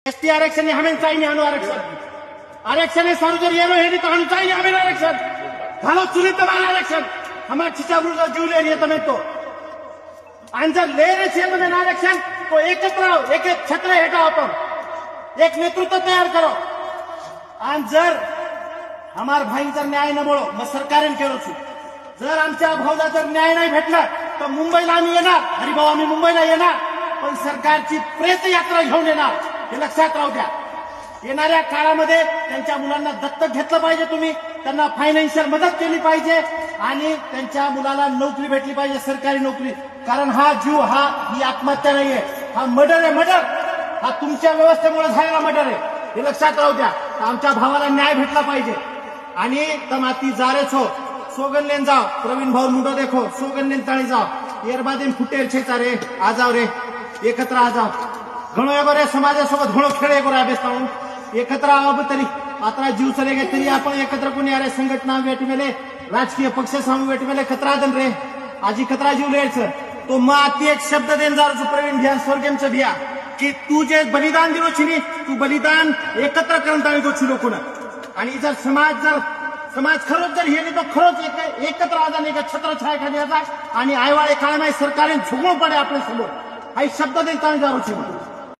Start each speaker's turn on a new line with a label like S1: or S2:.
S1: ST आरक्षण हमें चाहिए हनु आरक्षण आरक्षण सार्वजनिक येनो हेनी तो हम चाहिए हमें आरक्षण घालो चुनी तमारा आरक्षण हमारा चिचाबुल का जीव ले रही है तमें तो आंसर ले रहे छे तमें आरक्षण तो एकत्र आओ एक एक छत्र हेठा होतो एक नेतृत्व तयार करो आंसर हमार भाई जर न्याय न मिळो मग सरकारने केलो छु जर आमच्या भाऊला जर न्याय नाही भेटला तर मुंबईला आम्ही येणार हरिभाऊ आम्ही मुंबईला येणार पण सरकारची प्रेत यात्रा घेऊन येणार हे लक्षात राहू द्या येणाऱ्या काळामध्ये त्यांच्या मुलांना दत्तक घेतलं पाहिजे तुम्ही त्यांना फायनान्शियल मदत केली पाहिजे आणि त्यांच्या मुलाला नोकरी भेटली पाहिजे सरकारी नोकरी कारण हा जीव ही आत्महत्या नाहीये हा मर्डर आहे मर्डर हा तुमच्या व्यवस्थेमुळे झालेला मर्डर आहे हे लक्षात राहू द्या आमच्या भावाला न्याय भेटला पाहिजे आणि तमाती जारे छो सोगनलेन जाओ प्रवीण भाऊ मुंडो देखो सोगनलेन ताळी जाओ एरबादेन फुटेर छे तारे आ जाओ रे एकत्र आ जाओ घणो एगो रे समाजासोबत घणो खेळ एगो राबेस्ता एकत्र आवा तरी आता जीव चले गे तरी आपण एकत्र कोणी अरे संघटना वेटी मेले राजकीय पक्ष सामू वेटी मेले खतरा दन रे आजी खतरा जीव लेच तो माती एक शब्द देन जारो प्रवीण ध्यान स्वर्गेमचं भिया की तू जे बलिदान दिलो छिनी तू बलिदान एकत्र करून ताणी गो छिलो कोण आणि जर समाज खरोच जर हे तो खरोच एकत्र आजा नाही का छत्रछाया खाली आजा आणि आयवाळे काळामध्ये सरकारने झुकणं पडे आपल्या समोर हा शब्द देन ताणी जारो छिनो